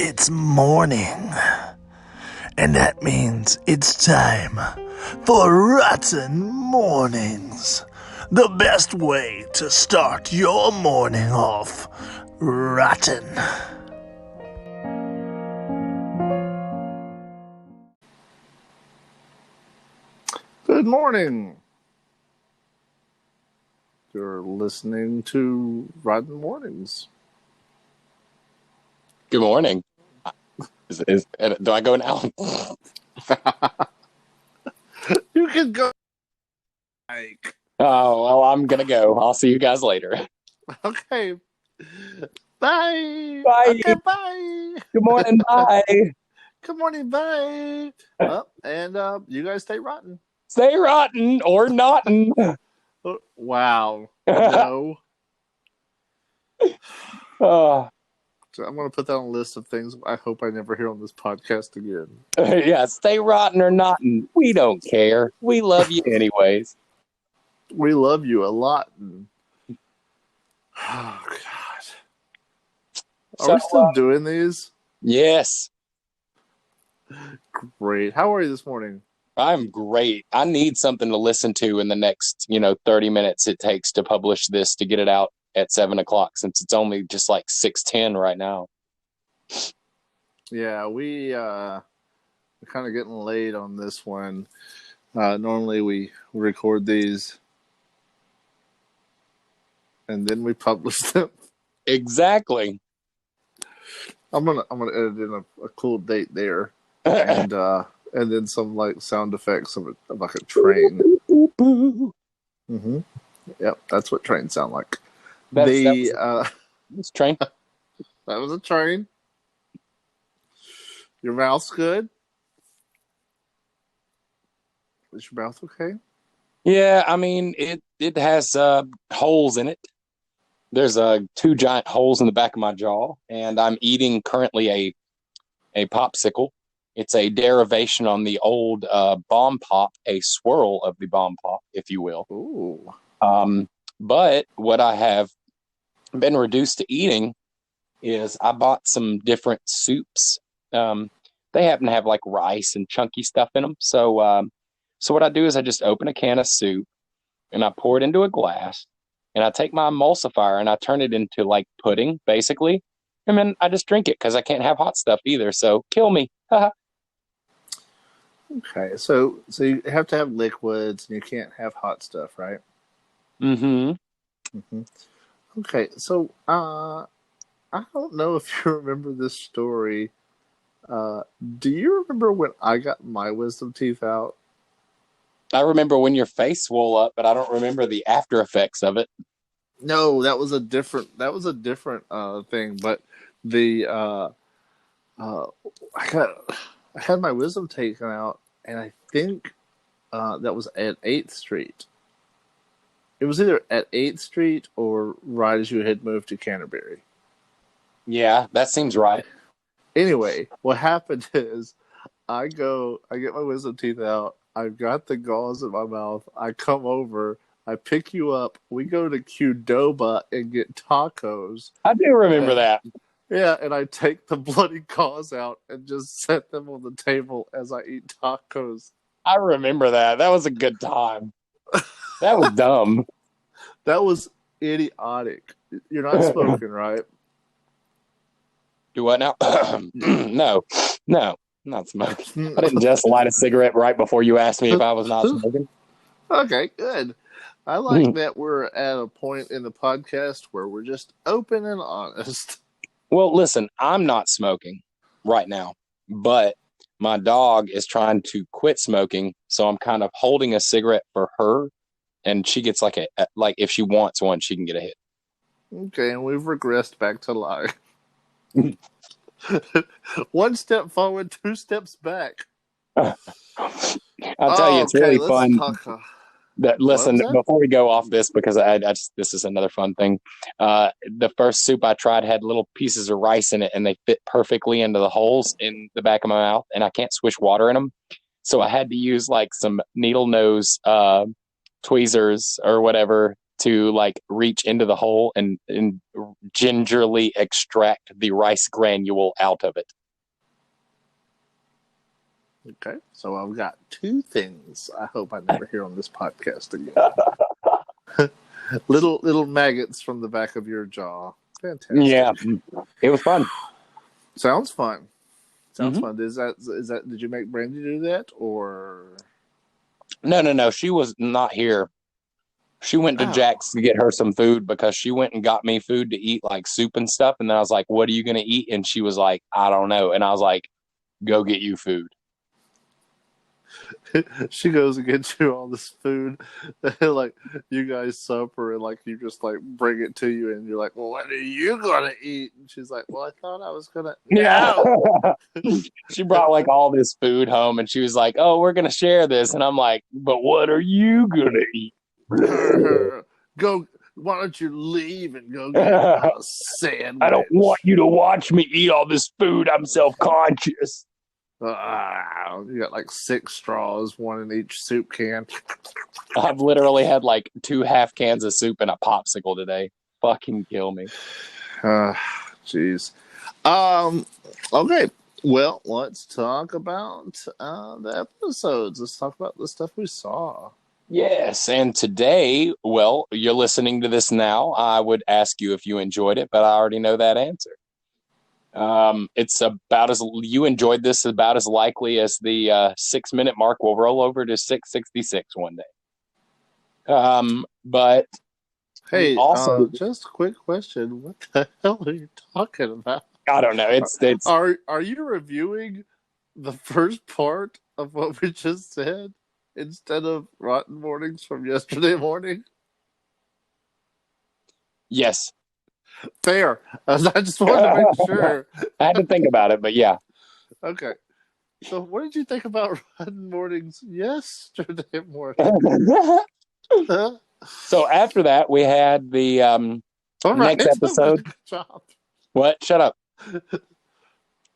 it's morning. And that means it's time for Rotten Mornings. The best way to start your morning off rotten. Good morning. You're listening to Rotten Mornings. Good morning. Do I go now? You can go. Mike. Oh, well, I'm going to go. I'll see you guys later. Okay. Bye. Bye. Okay, bye. Good morning. Bye. Good morning. Bye. And you guys stay rotten. Stay rotten or notten. Wow. No. So I'm going to put that on a list of things I hope I never hear on this podcast again. Yeah, stay rotten or notten. We don't care. We love you anyways. We love you a lot. Oh, God. Are we still doing these? Yes. Great. How are you this morning? I'm great. I need something to listen to in the next, 30 minutes it takes to publish this to get it out at 7 o'clock, since it's only just like 6:10 right now. Yeah, we're kind of getting late on this one. Normally we record these and then we publish them. Exactly. I'm gonna edit in a cool date there, and then some like sound effects of like a train. Mm-hmm. Yep, that's what trains sound like. This train. That was a train. Your mouth's good. Is your mouth okay? Yeah, I mean it has holes in it. There's 2 giant holes in the back of my jaw, and I'm eating currently a popsicle. It's a derivation on the old bomb pop, a swirl of the bomb pop, if you will. Ooh. But what I have been reduced to eating is I bought some different soups. They happen to have like rice and chunky stuff in them. So what I do is I just open a can of soup and I pour it into a glass and I take my emulsifier and I turn it into like pudding, basically. And then I just drink it because I can't have hot stuff either. So kill me. Okay, so you have to have liquids and you can't have hot stuff, right? Mm-hmm. Mm-hmm. Okay, so I don't know if you remember this story. Do you remember when I got my wisdom teeth out? I remember when your face swole up, but I don't remember the after effects of it. No, that was a different thing. But the I had my wisdom taken out, and I think that was at 8th Street. It was either at 8th Street or right as you had moved to Canterbury. Yeah, that seems right. Anyway, what happened is I get my wisdom teeth out. I've got the gauze in my mouth. I come over. I pick you up. We go to Qdoba and get tacos. I do remember that. Yeah, and I take the bloody gauze out and just set them on the table as I eat tacos. I remember that. That was a good time. That was dumb. That was idiotic. You're not smoking, right? Do what now? No, not smoking. I didn't just light a cigarette right before you asked me if I was not smoking. Okay, good. I like that we're at a point in the podcast where we're just open and honest. Well, listen, I'm not smoking right now, but my dog is trying to quit smoking, so I'm kind of holding a cigarette for her, and she gets like if she wants one, she can get a hit. Okay, and we've regressed back to lie. 1 step forward, 2 steps back. I'll tell you, it's really fun. Listen, before we go off this, because this is another fun thing. The first soup I tried had little pieces of rice in it, and they fit perfectly into the holes in the back of my mouth, and I can't swish water in them. So I had to use like some needle nose tweezers or whatever to like reach into the hole and gingerly extract the rice granule out of it. Okay, so I've got two things I hope I never hear on this podcast again. little maggots from the back of your jaw. Fantastic. Yeah, it was fun. Sounds fun. Sounds fun. Is that? Did you make Brandy do that, or? No. She was not here. She went to Jack's to get her some food because she went and got me food to eat, like soup and stuff. And then I was like, "What are you going to eat?" And she was like, "I don't know." And I was like, "Go get you food." She goes and gets you all this food, like you guys supper, and like you just like bring it to you, and you're like, "Well, what are you gonna eat?" And she's like, "Well, I thought I was gonna." No. She brought like all this food home, and she was like, "Oh, we're gonna share this," and I'm like, "But what are you gonna eat?" Go. Why don't you leave and go get a sandwich? I don't want you to watch me eat all this food. I'm self-conscious. You got like 6 straws, 1 in each soup can. I've literally had like 2 half cans of soup and a popsicle today. Fucking kill me. Jeez. Okay. Well, let's talk about the episodes. Let's talk about the stuff we saw. Yes, and today, well, you're listening to this now. I would ask you if you enjoyed it, but I already know that answer. It's about as you enjoyed this about as likely as the 6-minute mark will roll over to 6:66 one day. But hey, also, just a quick question: what the hell are you talking about? I don't know. It's are you reviewing the first part of what we just said instead of Rotten Mornings from yesterday morning? Yes. Fair. I just wanted to make sure. I had to think about it, but yeah. Okay. So, what did you think about Rotten Mornings yesterday morning? So after that, we had the next episode. Good job. What? Shut up.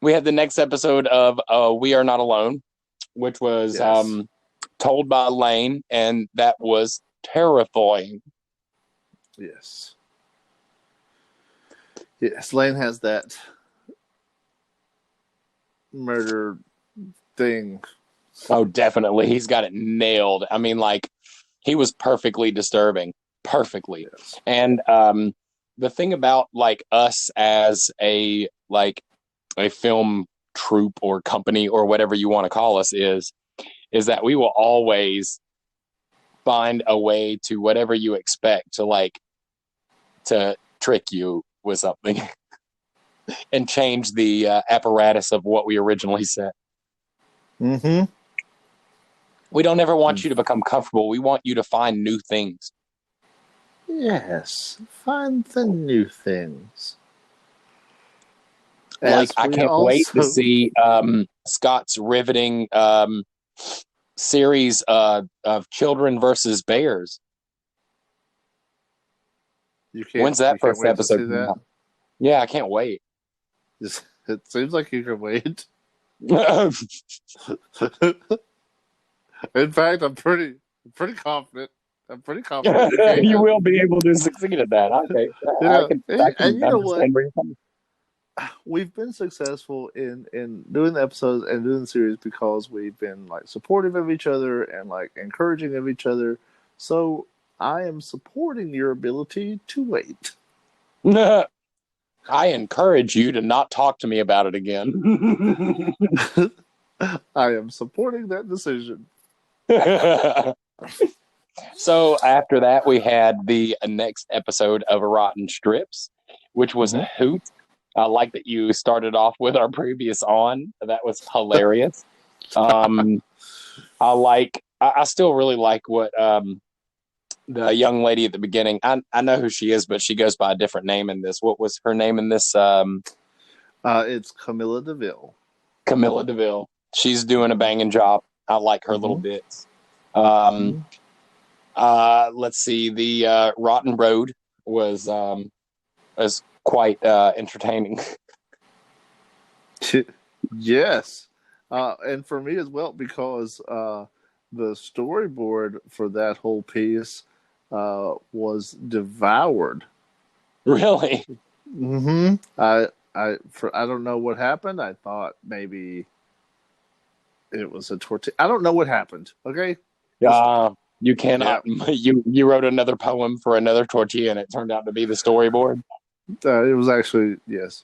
We had the next episode of We Are Not Alone, which was told by Lane, and that was terrifying. Yes. Yes, Lane has that murder thing. Oh, definitely. He's got it nailed. I mean, like, he was perfectly disturbing. Perfectly. Yes. And the thing about, like, us as a film troupe or company or whatever you want to call us is that we will always find a way to whatever you expect to trick you with something and change the apparatus of what we originally said. Mm-hmm. We don't ever want you to become comfortable. We want you to find new things. Yes, find the new things. Like, I can't wait to see Scott's riveting series of Children versus Bears. When's that first episode? Yeah, I can't wait. It seems like you can wait. In fact, I'm pretty confident. You will be able to succeed at that. Okay. Yeah. And you know what? We've been successful in doing the episodes and doing the series because we've been like supportive of each other and like encouraging of each other. So I am supporting your ability to wait. I encourage you to not talk to me about it again. I am supporting that decision. So after that, we had the next episode of Rotten Strips, which was a hoot. I like that you started off with our previous on. That was hilarious. I still really like what the young lady at the beginning. I know who she is, but she goes by a different name in this. What was her name in this? It's Camilla DeVille. Camilla DeVille. She's doing a banging job. I like her little bits. Let's see. The Rotten Road was quite entertaining. Yes. And for me as well, because the storyboard for that whole piece was devoured. Really? Mm-hmm. I don't know what happened. I thought maybe it was a tortilla. I don't know what happened. Okay. Just, You yeah. cannot. You wrote another poem for another tortilla, and it turned out to be the storyboard. It was actually yes.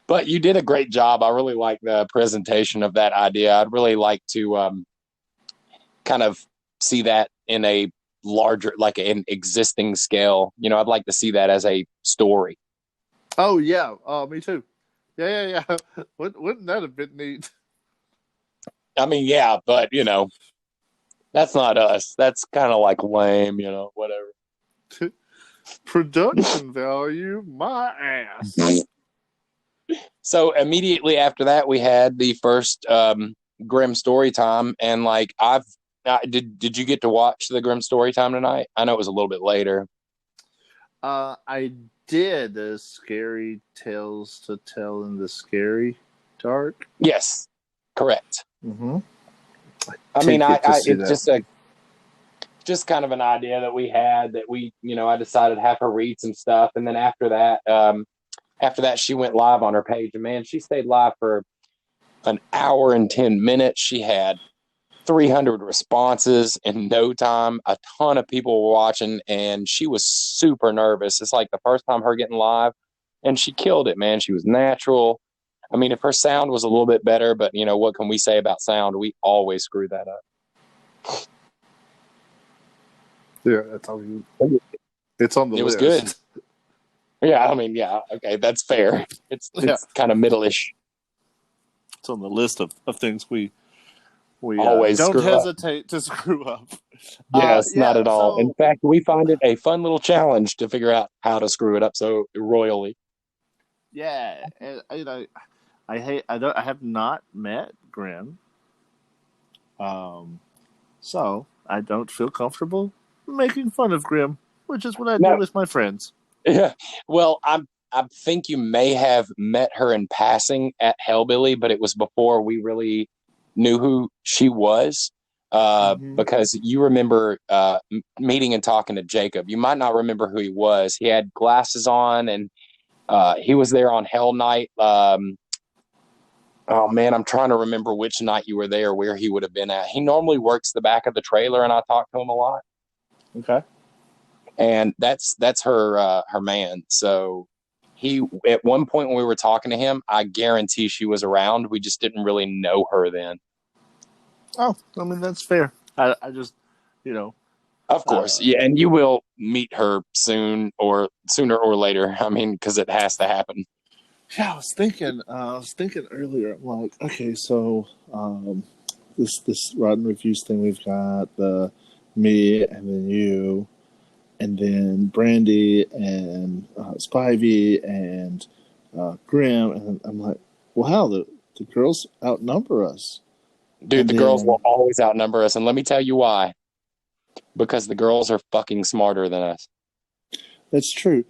But you did a great job. I really like the presentation of that idea. I'd really like to kind of see that in a larger, like an existing scale. I'd like to see that as a story. Oh yeah. Oh, me too. Yeah. Wouldn't that have been neat? I mean, yeah, but that's not us. That's kind of like lame, whatever. Production value, my ass. So immediately after that, we had the first Grim Story Time, and like did you get to watch the Grim Story Time tonight? I know it was a little bit later. I did the scary tales to tell in the scary dark. Yes, correct. Mm-hmm. I mean, it's just kind of an idea that we had that I decided to have her read some stuff, and then after that, she went live on her page, and man, she stayed live for an hour and 10 minutes. She had 300 responses in no time. A ton of people were watching, and she was super nervous. It's like the first time her getting live, and she killed it, man. She was natural. I mean, if her sound was a little bit better, but what can we say about sound? We always screw that up. Yeah, that's all you. It's on the list. It was good. Yeah, I mean, yeah, okay, that's fair. It's kind of middle-ish. It's on the list of things we always don't hesitate up. to screw up. Yes, not at all. So, in fact, we find it a fun little challenge to figure out how to screw it up so royally. Yeah, and I have not met Grim, so I don't feel comfortable making fun of Grim, which is what I do with my friends. Yeah, well, I think you may have met her in passing at Hellbilly, but it was before we really knew who she was. Because you remember meeting and talking to Jacob. You might not remember who he was. He had glasses on, and he was there on Hell Night. Oh man, I'm trying to remember which night you were there, where he would have been at. He normally works the back of the trailer, and I talk to him a lot. Okay. And that's her man. So he, at one point when we were talking to him, I guarantee she was around. We just didn't really know her then. Oh, I mean, that's fair. I just, Of course, yeah, and you will meet her sooner or later. I mean, because it has to happen. Yeah, I was thinking earlier. I'm like, okay, so this Rotten Reviews thing we've got the me and then you, and then Brandy and Spivey and Grim, and I'm like, wow, the girls outnumber us. Dude, the girls will always outnumber us, and let me tell you why. Because the girls are fucking smarter than us. That's true.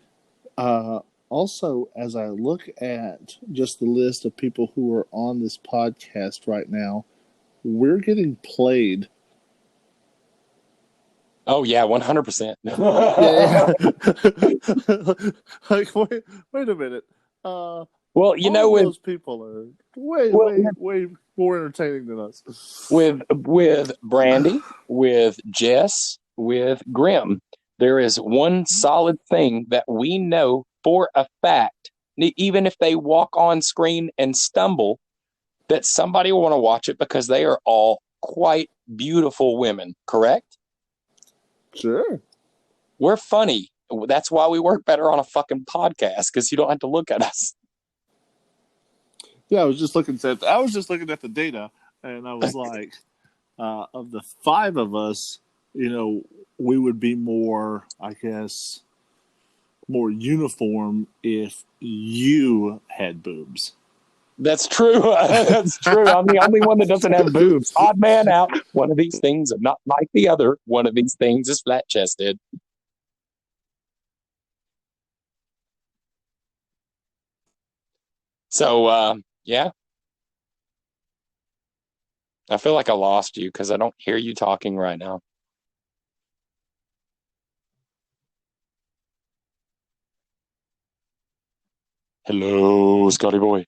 Also, as I look at just the list of people who are on this podcast right now, we're getting played. Oh yeah, 100%. Yeah. Like, wait a minute. Well, those people are way more entertaining than us. With Brandy, with Jess, with Grim, there is one solid thing that we know for a fact. Even if they walk on screen and stumble, that somebody will want to watch it because they are all quite beautiful women. Correct? Sure. We're funny. That's why we work better on a fucking podcast, because you don't have to look at us. Yeah, I was just looking at the data, and I was like, of the five of us, we would be more, I guess, more uniform if you had boobs. That's true. That's true. I'm the only one that doesn't have boobs. Odd man out. One of these things are not like the other. One of these things is flat chested. So, yeah. I feel like I lost you because I don't hear you talking right now. Hello, Scotty boy.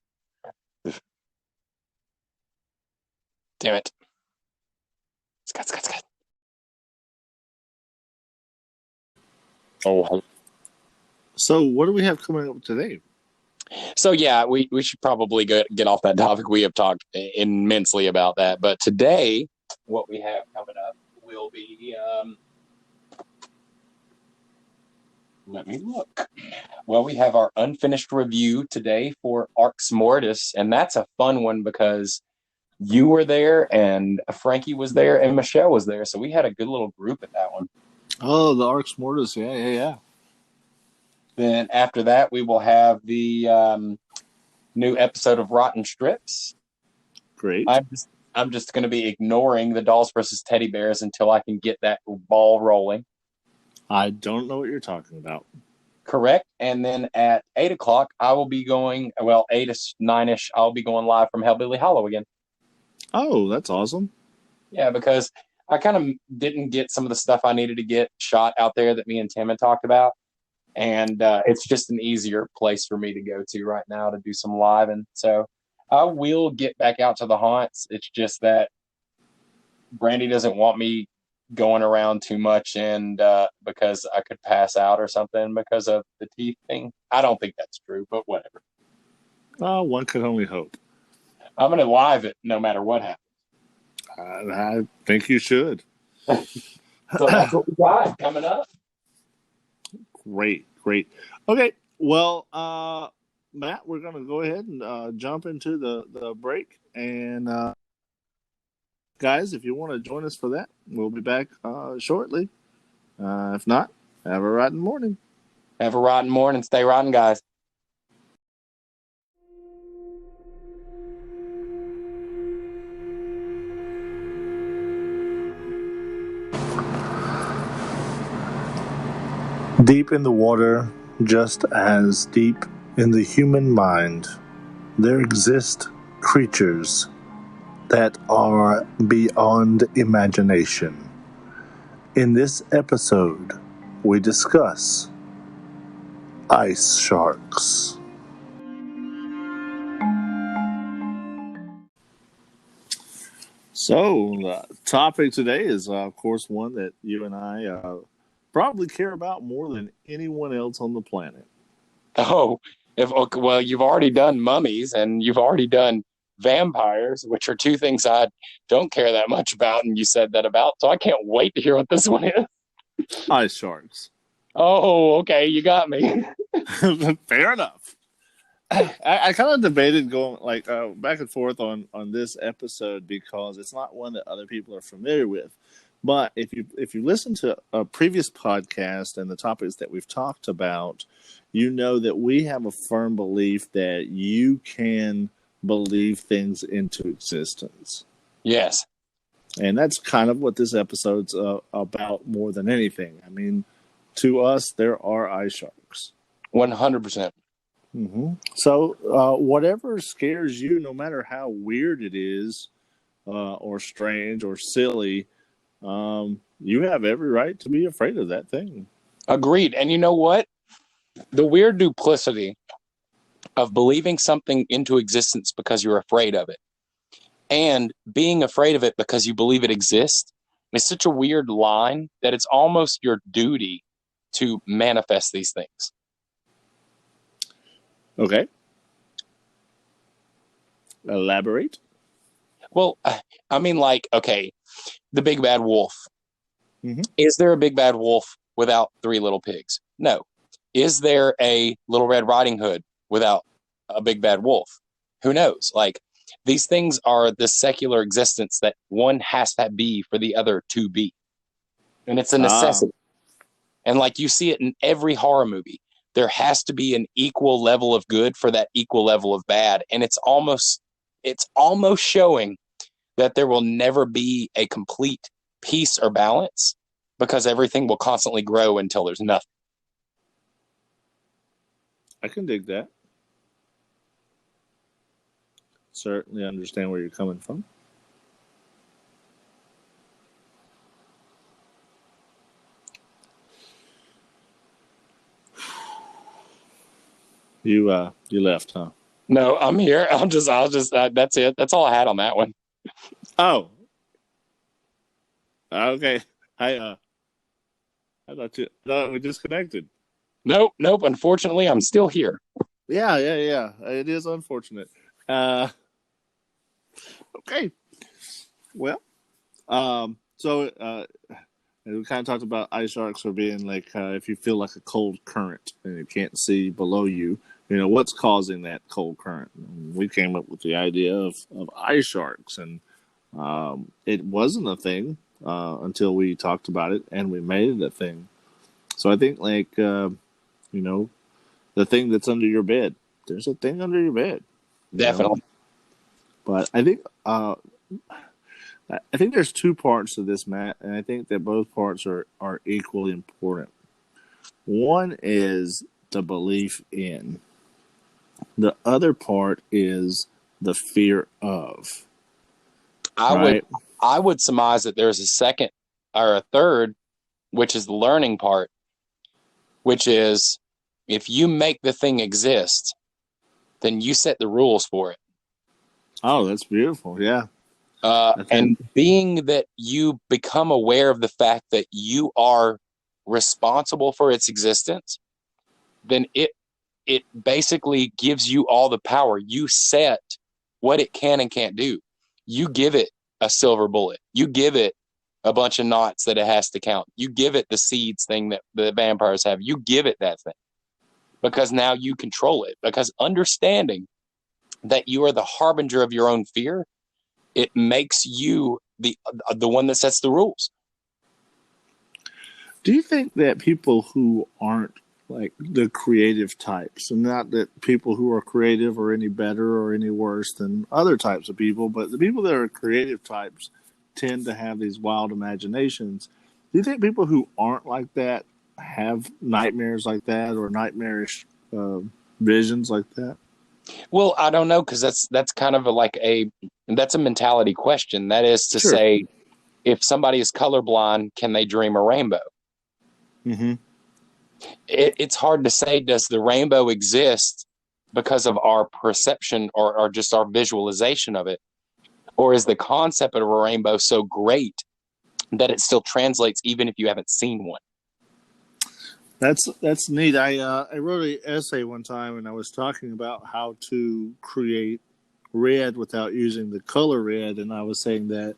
Damn it. Scott. Oh, So, what do we have coming up today? so yeah, we should probably get off that topic. We have talked immensely about that, but today, what we have coming up will be. Let me look. Well, we have our unfinished review today for Arx Mortis, and that's a fun one because you were there, and Frankie was there, and Michelle was there, so we had a good little group at that one. Oh, the Arx Mortis. Yeah. Then after that, we will have the new episode of Rotten Strips. Great. I'm just going to be ignoring the dolls versus teddy bears until I can get that ball rolling. I don't know what you're talking about. Correct. And then at 8 o'clock, I will be going, 8-ish, 9-ish, I'll be going live from Hellbilly Hollow again. Oh, that's awesome. Yeah, because I kind of didn't get some of the stuff I needed to get shot out there that me and Tim had talked about. And it's just an easier place for me to go to right now to do some live. And so I will get back out to the haunts. It's just that Brandy doesn't want me going around too much, and because I could pass out or something because of the teeth thing. I don't think that's true, but whatever. One could only hope. I'm going to live it no matter what happens. I think you should. So that's what we got coming up. Great. Okay, well, Matt, we're going to go ahead and jump into the break. And guys, if you want to join us for that, we'll be back shortly. If not, have a rotten morning. Have a rotten morning. Stay rotten, guys. Deep in the water, just as deep in the human mind, there exist creatures that are beyond imagination. In this episode, we discuss ice sharks. So, the topic today is, of course, one that you and I probably care about more than anyone else on the planet. Oh, well, you've already done mummies and you've already done vampires, which are two things I don't care that much about, and you said that about, so I can't wait to hear what this one is. Ice sharks. Oh, okay, you got me. Fair enough. I kind of debated going back and forth on this episode because it's not one that other people are familiar with. But if you listen to a previous podcast and the topics that we've talked about, you know that we have a firm belief that you can believe things into existence. Yes. And that's kind of what this episode's about more than anything. I mean, to us, there are ice sharks. 100%. Mm-hmm. So, whatever scares you, no matter how weird it is, or strange or silly, you have every right to be afraid of that thing. Agreed. And you know what? The weird duplicity of believing something into existence because you're afraid of it and being afraid of it because you believe it exists is such a weird line that it's almost your duty to manifest these things. Okay. Elaborate. Well, I mean, okay, the big bad wolf. Mm-hmm. Is there a big bad wolf without three little pigs? No. Is there a Little Red Riding Hood without a big bad wolf? Who knows? These things are the secular existence that one has to be for the other to be. And it's a necessity. And you see it in every horror movie. There has to be an equal level of good for that equal level of bad. And it's almost showing that there will never be a complete peace or balance because everything will constantly grow until there's nothing. I can dig that. Certainly understand where you're coming from. You left, huh? No, I'm here. That's it. That's all I had on that one. Oh, okay. I thought we disconnected. Nope. Unfortunately, I'm still here. Yeah. It is unfortunate. Uh, okay. Well, and we kind of talked about ice sharks for being like if you feel like a cold current and you can't see below you, what's causing that cold current? And we came up with the idea of ice sharks, and it wasn't a thing until we talked about it and we made it a thing. So I think the thing that's under your bed. There's a thing under your bed. Definitely. But I think there's two parts to this, Matt, and I think that both parts are equally important. One is the belief in. The other part is the fear of. I would surmise that there's a second or a third, which is the learning part, which is if you make the thing exist, then you set the rules for it. Oh, that's beautiful. Yeah. And being that you become aware of the fact that you are responsible for its existence, then it basically gives you all the power. You set what it can and can't do. You give it a silver bullet. You give it a bunch of knots that it has to count. You give it the seeds thing that the vampires have. You give it that thing because now you control it. Because understanding that you are the harbinger of your own fear, it makes you the one that sets the rules. Do you think that people who aren't like the creative types, and not that people who are creative are any better or any worse than other types of people, but the people that are creative types tend to have these wild imaginations. Do you think people who aren't like that have nightmares like that or nightmarish visions like that? Well, I don't know, because that's kind of that's a mentality question. That is to say, if somebody is colorblind, can they dream a rainbow? Mm-hmm. It's hard to say, does the rainbow exist because of our perception or just our visualization of it? Or is the concept of a rainbow so great that it still translates even if you haven't seen one? That's neat. I wrote an essay one time and I was talking about how to create red without using the color red, and I was saying that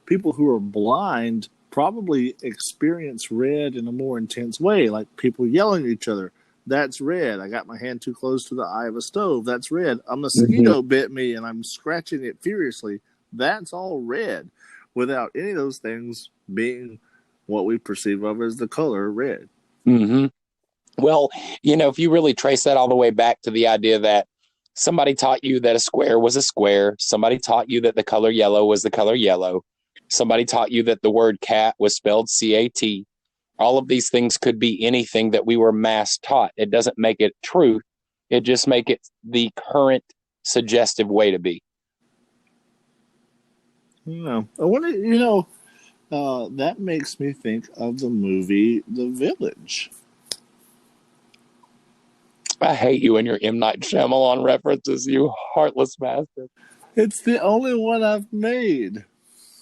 people who are blind probably experience red in a more intense way, like people yelling at each other. That's red. I got my hand too close to the eye of a stove. That's red. A mosquito bit me and I'm scratching it furiously. That's all red, without any of those things being what we perceive of as the color red. Mm-hmm. Well, if you really trace that all the way back to the idea that somebody taught you that a square was a square, somebody taught you that the color yellow was the color yellow, somebody taught you that the word cat was spelled C-A-T. All of these things could be anything that we were mass taught. It doesn't make it truth. It just make it the current suggestive way to be. No, I wonder. That makes me think of the movie The Village. I hate you and your M. Night Shyamalan references, you heartless bastard. It's the only one I've made.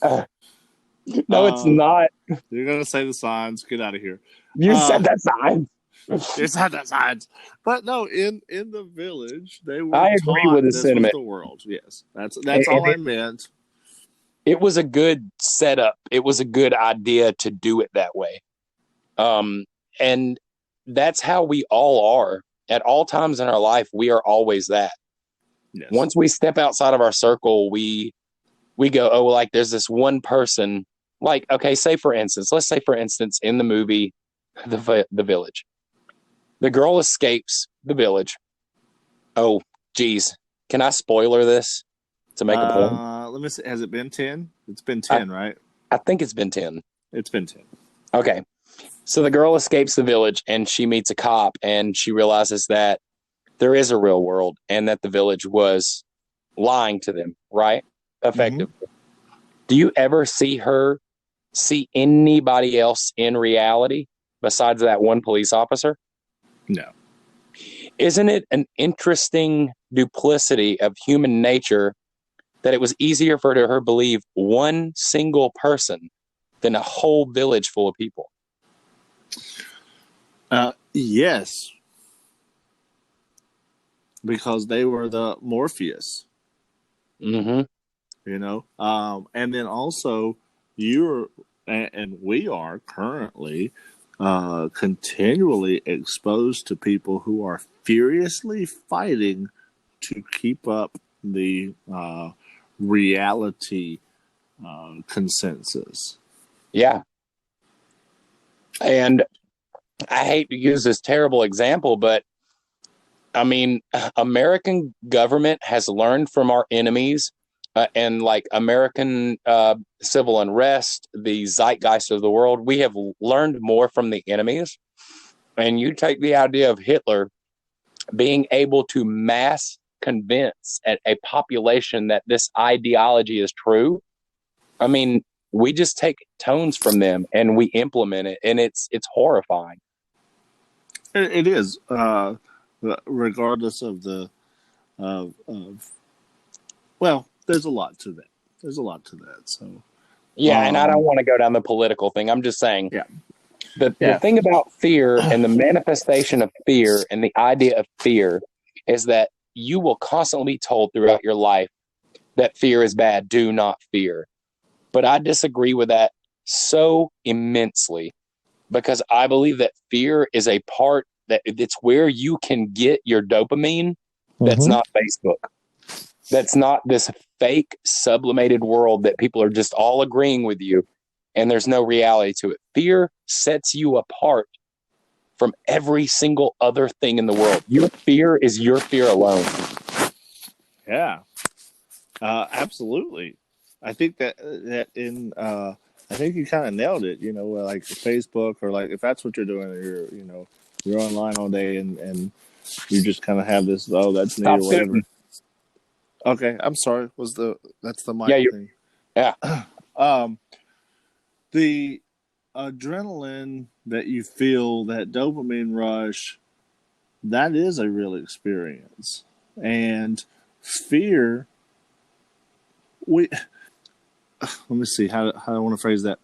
No, it's not. You're going to say the signs. Get out of here. You said that sign. You said that signs. But no, in The Village, they were I agree taught with the this sentiment. was the world. Yes, that's all I meant. It was a good setup. It was a good idea to do it that way. And that's how we all are. At all times in our life, we are always that. Yes. Once we step outside of our circle, we go, oh, like there's this one person, like, okay, let's say for instance, in the movie, The Village, the girl escapes the village. Oh, geez. Can I spoiler this to make a point? Let me see. Has it been 10? It's been 10, right? I think it's been 10. It's been 10. Okay. So the girl escapes the village and she meets a cop and she realizes that there is a real world and that the village was lying to them, right? Effectively. Mm-hmm. Do you ever see anybody else in reality besides that one police officer? No. Isn't it an interesting duplicity of human nature that it was easier for her to believe one single person than a whole village full of people? Yes, because they were the Morpheus, Mm-hmm. and then also you're and we are currently continually exposed to people who are furiously fighting to keep up the reality consensus. Yeah. And I hate to use this terrible example, but I mean, American government has learned from our enemies, and like American civil unrest, the zeitgeist of the world. We have learned more from the enemies. And you take the idea of Hitler being able to mass convince a population that this ideology is true. I mean, we just take tones from them and we implement it, and it's horrifying. It is, regardless of the of well, there's a lot to that. There's a lot to that. So Yeah, and I don't want to go down the political thing. I'm just saying, yeah, the thing about fear and the manifestation of fear and the idea of fear is that you will constantly be told throughout your life that fear is bad. Do not fear. But I disagree with that so immensely, because I believe that fear is a part that it's where you can get your dopamine. That's not Facebook. That's not this fake sublimated world that people are just all agreeing with you and there's no reality to it. Fear sets you apart from every single other thing in the world. Your fear is your fear alone. Yeah, absolutely. I think that in I think you kind of nailed it. Like Facebook, or like if that's what you're doing, you're online all day and you just kind of have this. Oh, that's me or whatever. Shooting. Okay, I'm sorry. That's the mic Yeah, thing? Yeah. The adrenaline that you feel, that dopamine rush, that is a real experience. And fear, let me see how I want to phrase that.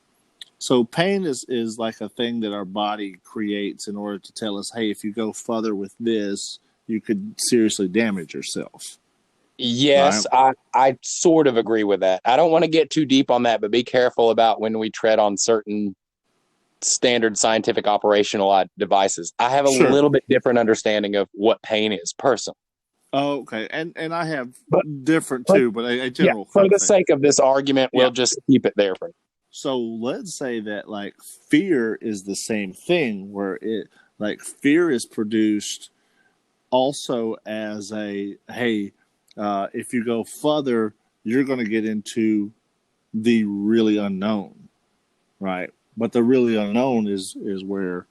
So pain is like a thing that our body creates in order to tell us, hey, if you go further with this, you could seriously damage yourself. Yes, Right? I sort of agree with that. I don't want to get too deep on that, but be careful about when we tread on certain standard scientific operational devices. I have a little bit different understanding of what pain is personally. Oh, okay. And I have But different too, but a general for the thing. sake of this argument, we'll just keep it there for. So let's say that like fear is the same thing, where fear is produced also as a, hey, if you go further, you're going to get into the really unknown, right? But the really unknown is where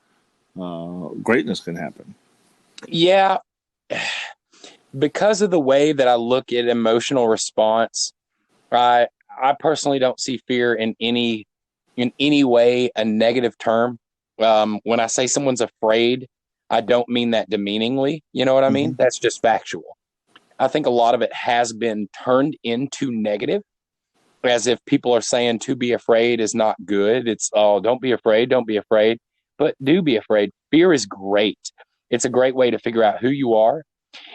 greatness can happen. Yeah, because of the way that I look at emotional response, I personally don't see fear in any way a negative term. When I say someone's afraid, I don't mean that demeaningly. You know what I mean? That's just factual. I think a lot of it has been turned into negative, as if people are saying to be afraid is not good. It's, oh, don't be afraid, don't be afraid. But do be afraid. Fear is great. It's a great way to figure out who you are.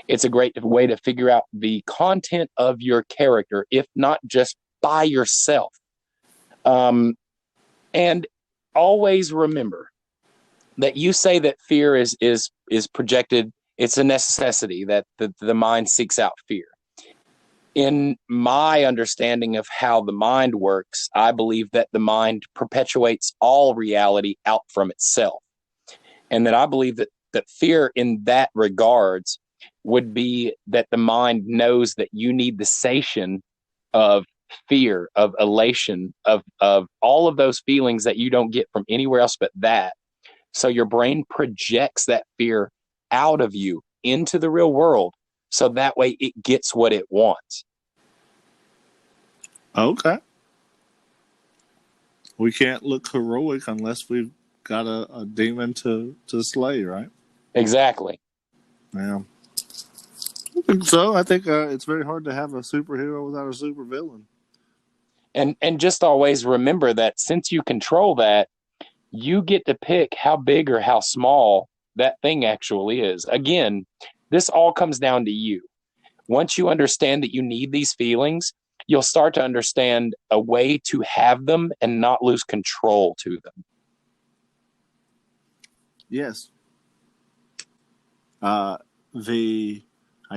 It's a great way to figure out the content of your character, if not just by yourself. And always remember that you say that fear is projected. It's a necessity that the mind seeks out fear. In my understanding of how the mind works, I believe that the mind perpetuates all reality out from itself. And that I believe that fear in that regards would be that the mind knows that you need the satiation of fear, of elation, of all of those feelings that you don't get from anywhere else but that. So your brain projects that fear out of you into the real world, so that way it gets what it wants. Okay. We can't look heroic unless we've got a demon to slay, right? Exactly. Yeah. I think so. I think it's very hard to have a superhero without a supervillain. And just always remember that since you control that, you get to pick how big or how small that thing actually is. Again, this all comes down to you. Once you understand that you need these feelings, you'll start to understand a way to have them and not lose control to them. Yes. I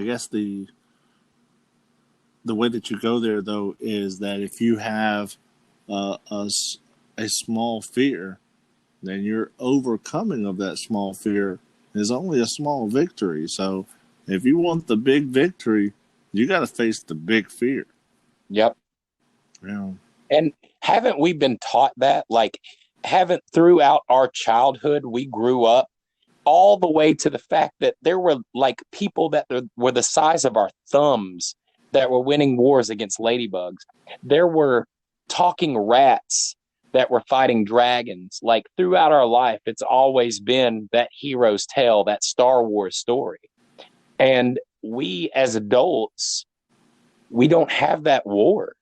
guess the way that you go there though is that if you have a small fear, then your overcoming of that small fear is only a small victory. So if you want the big victory, you got to face the big fear. Yep. Yeah. And haven't we been taught that? Like, haven't throughout our childhood, we grew up all the way to the fact that there were like people that were the size of our thumbs that were winning wars against ladybugs. There were talking rats that were fighting dragons. Like throughout our life, it's always been that hero's tale, that Star Wars story. And we as adults, we don't have that war.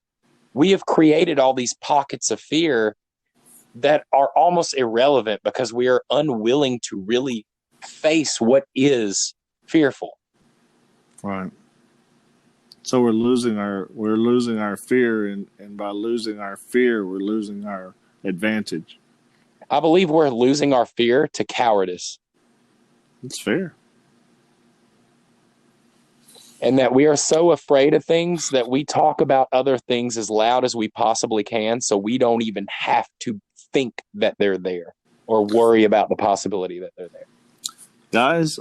We have created all these pockets of fear that are almost irrelevant because we are unwilling to really face what is fearful. Right. So we're losing our fear, and by losing our fear, we're losing our advantage. I believe we're losing our fear to cowardice. It's fair. And that we are so afraid of things that we talk about other things as loud as we possibly can, so we don't even have to think that they're there or worry about the possibility that they're there. Guys,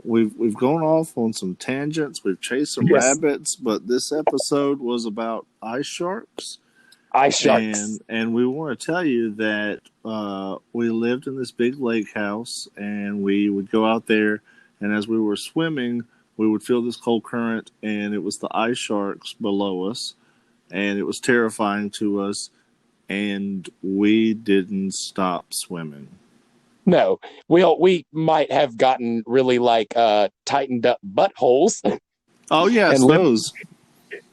we've gone off on some tangents. We've chased some rabbits, but this episode was about ice sharks. Ice sharks. And we want to tell you that we lived in this big lake house, and we would go out there, and as we were swimming, we would feel this cold current, and it was the ice sharks below us, and it was terrifying to us, and we didn't stop swimming. No, we might have gotten really like tightened up buttholes. Oh yes, those.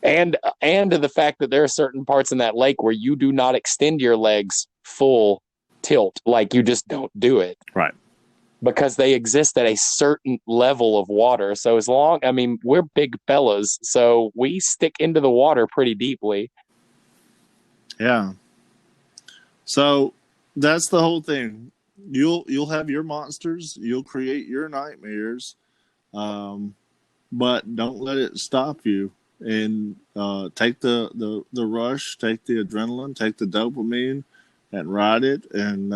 And the fact that there are certain parts in that lake where you do not extend your legs full tilt, like you just don't do it. Right. Because they exist at a certain level of water. So we're big fellas, so we stick into the water pretty deeply. Yeah. So that's the whole thing. You'll have your monsters, you'll create your nightmares, but don't let it stop you. And take the rush, take the adrenaline, take the dopamine, and ride it, and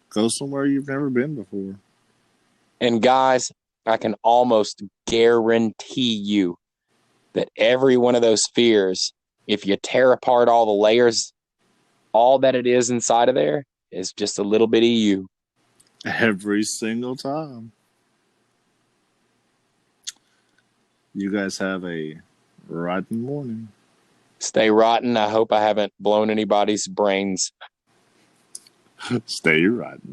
go somewhere you've never been before. And guys, I can almost guarantee you that every one of those fears, if you tear apart all the layers, all that it is inside of there is just a little bit of you. Every single time. You guys have a rotten morning. Stay rotten. I hope I haven't blown anybody's brains. Stay rotten.